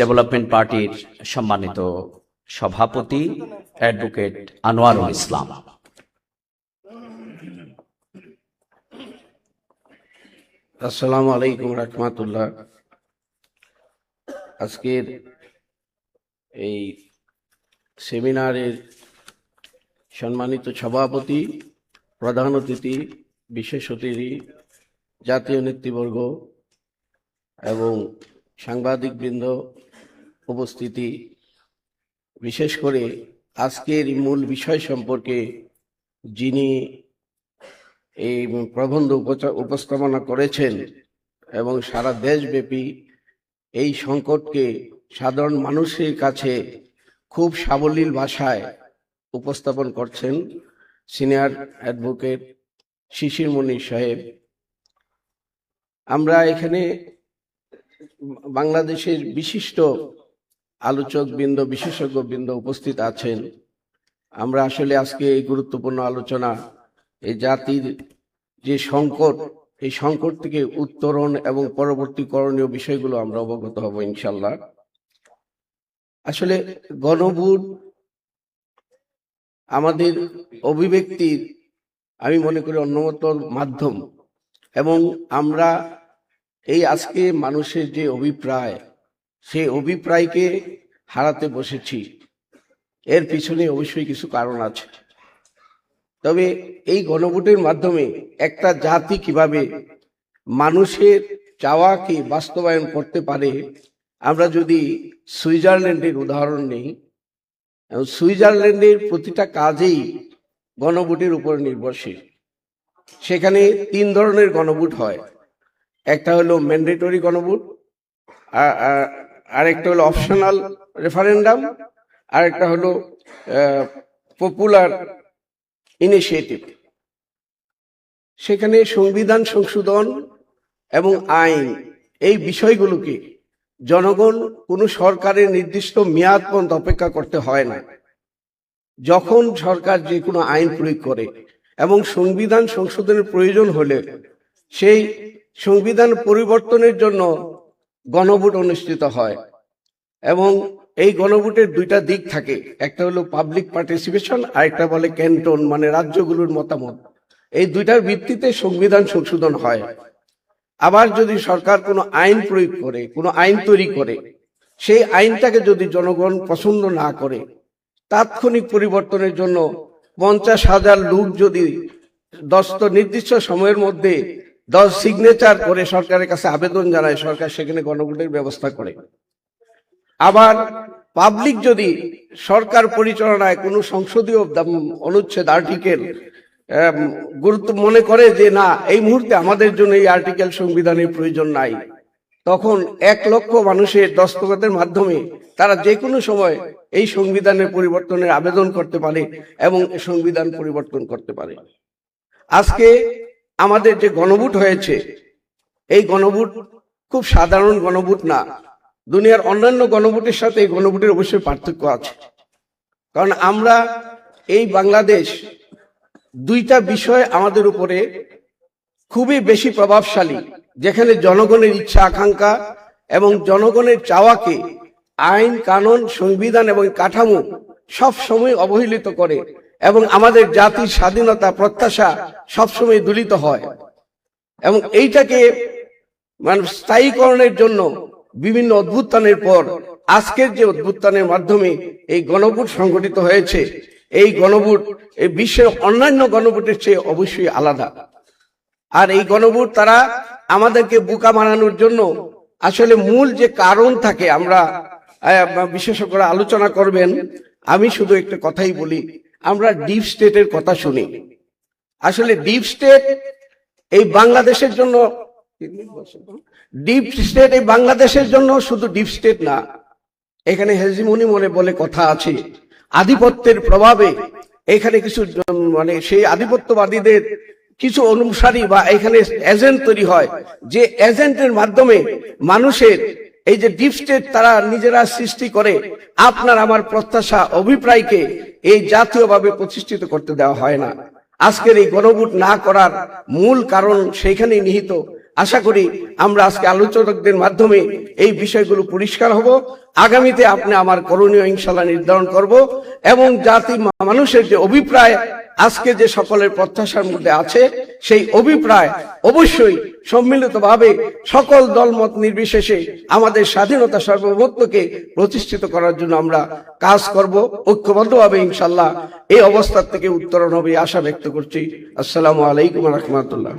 Development পার্টির সম্মানিত সভাপতি অ্যাডভোকেট আনোয়ারুল ইসলাম। আসসালামু আলাইকুম রাহমাতুল্লাহ। আজকের এই সেমিনারের সম্মানিত সভাপতি, প্রধান অতিথি, বিশেষ অতিথি, জাতীয় নেতৃবর্গ এবং সাংবাদিকবৃন্দ উপস্থিতি, বিশেষ করে আজকের মূল বিষয় সম্পর্কে যিনি এই প্রবন্ধ উপস্থাপনা করেছেন এবং সারা দেশব্যাপী এই সংকটকে সাধারণ মানুষের কাছে খুব সাবলীল ভাষায় উপস্থাপন করছেন সিনিয়র অ্যাডভোকেট শিশির মনির সাহেব। আমরা এখানে বাংলাদেশের বিশিষ্ট আলোচকবৃন্দ, বিশেষজ্ঞবৃন্দ উপস্থিত আছেন। আমরা আসলে আজকে এই গুরুত্বপূর্ণ আলোচনা, এই জাতির যে সংকট, এই সংকট থেকে উত্তরণ এবং পরবর্তী করণীয় বিষয়গুলো আমরা অবগত হব ইনশাল্লাহ। আসলে গণভোট আমাদের অভিব্যক্তির আমি মনে করি অন্যতম মাধ্যম, এবং আমরা এই আজকে মানুষের যে অভিপ্রায়, সেই অভিপ্রায়কে হারাতে বসেছি। এর পিছনে অবশ্যই কিছু কারণ আছে। তবে এই গণভোটের মাধ্যমে একটা জাতি কিভাবে মানুষের চাওয়াকে বাস্তবায়ন করতে পারে, আমরা যদি সুইজারল্যান্ডের উদাহরণ নেই, সুইজারল্যান্ডের প্রতিটা কাজেই গণভোটের উপর নির্ভরশীল। সেখানে 3 ধরনের গণভোট হয়। একটা হলো ম্যান্ডেটরি গণভোট, আরেকটা হলো অপশনাল রেফারেন্ডাম, আরেকটা হলো পপুলার ইনিশিয়েটিভ। সেখানে সংবিধান সংশোধন এবং আইন, এই বিষয়গুলোকে জনগণ কোনো সরকারের নির্দিষ্ট মেয়াদ পর্যন্ত অপেক্ষা করতে হয় না। যখন সরকার যে কোনো আইন প্রয়োগ করে এবং সংবিধান সংশোধনের প্রয়োজন হলে সেই সংবিধান পরিবর্তনের জন্য গণভোট অনুষ্ঠিত হয়। এবং এই গণভোটের 2টা দিক থাকে, একটা হলো পাবলিক পার্টিসিপেশন, আর একটা বলে ক্যান্টন, মানে রাজ্যগুলোর মতামত। এই 2টার ভিত্তিতে সংবিধান সংশোধন হয়। আবার যদি সরকার কোনো আইন প্রয়োগ করে, কোনো আইন তৈরি করে, সেই আইনটাকে যদি জনগণ পছন্দ না করে, তাৎক্ষণিক পরিবর্তনের জন্য 50,000 লোক যদি নির্দিষ্ট সময়ের মধ্যে 10 সিগনেচার করে সরকারের কাছে আবেদন জানায়, সরকার সেখানে গণভোটের ব্যবস্থা করে। আবার পাবলিক যদি সরকার পরিচালনায় কোনো সংসদীয় অনুচ্ছেদ, আর্টিকেল গুরুত্ব মনে করে যে না, এই মুহূর্তে আমাদের জন্য এই আর্টিকেল সংবিধানের প্রয়োজন নাই, তখন 1 লক্ষ মানুষের দস্তখতের মাধ্যমে তারা যে কোনো সময় এই সংবিধানের পরিবর্তনের আবেদন করতে পারে এবং সংবিধান পরিবর্তন করতে পারে। আজকে আমাদের যে গণভোট হয়েছে, এই গণভোট খুব সাধারণ গণভোট না। দুনিয়ার অন্যান্য গণভোটের সাথে এই গণভোটের অবশ্যই পার্থক্য আছে। কারণ আমরা এই বাংলাদেশ 2টা বিষয় আমাদের উপরে খুবই বেশি প্রভাবশালী, যেখানে জনগণের ইচ্ছা আকাঙ্ক্ষা এবং জনগণের চাওয়াকে আইন, কানুন, সংবিধান এবং কাঠামো সব সময় অবহেলিত করে এবং আমাদের জাতির স্বাধীনতা প্রত্যাশা সবসময় দূষিত হয়। এবং এইটাকে স্থায়ীকরণের জন্য বিভিন্ন অভ্যুত্থানের পর আজকের যে অভ্যুত্থানের মাধ্যমে এই গণভোট সংগঠিত হয়েছে, এই গণভোট এই বিশ্বের অন্যান্য গণভোটের চেয়ে অবশ্যই আলাদা। আর এই গণভোট তারা আমাদেরকে বোকা বানানোর জন্য আসলে মূল যে কারণ থাকে, আমরা বিশেষজ্ঞরা আলোচনা করবেন, আমি শুধু একটা কথাই বলি, আমরা ডিপ স্টেটের কথা শুনি। আসলে ডিপ স্টেট এই বাংলাদেশের জন্য, ডিপ স্টেট এই বাংলাদেশের জন্য শুধু ডিপ স্টেট না, এখানে হেজিমনি মনে বলে কথা আছে, আধিপত্যের প্রভাবে এখানে কিছু সেই আধিপত্যবাদীদের কিছু অনুসারী বা এখানে এজেন্ট তৈরি হয়, যে এজেন্টের মাধ্যমে মানুষের এই যে ডিপ স্টেট তারা নিজেরা সৃষ্টি করে আপনার আমার প্রত্যাশা, অভিপ্রায়কে এই জাতীয়ভাবে প্রতিষ্ঠিত করতে দেওয়া হয় না। আজকের এই গণভোট না করার মূল কারণ সেইখানেই নিহিত। আশা করি আমরা আজকে আলোচকদের মাধ্যমে এই বিষয়গুলো পরিষ্কার হব। আগামীতে আপনি আমার করণীয় ইনশাল্লাহ নির্ধারণ করব এবং জাতি মানুষের যে অভিপ্রায় আজকে যে সকলের প্রত্যাশার মধ্যে আছে, সেই অভিপ্রায় অবশ্যই সম্মিলিতভাবে সকল দলমত নির্বিশেষে আমাদের স্বাধীনতা সার্বভৌমত্বকে প্রতিষ্ঠিত করার জন্য আমরা কাজ করব ঐক্যবদ্ধভাবে ইনশাল্লাহ। এই অবস্থা থেকে উত্তরণ হবে আশা ব্যক্ত করছি। আসসালামু আলাইকুম ওয়া রাহমাতুল্লাহ।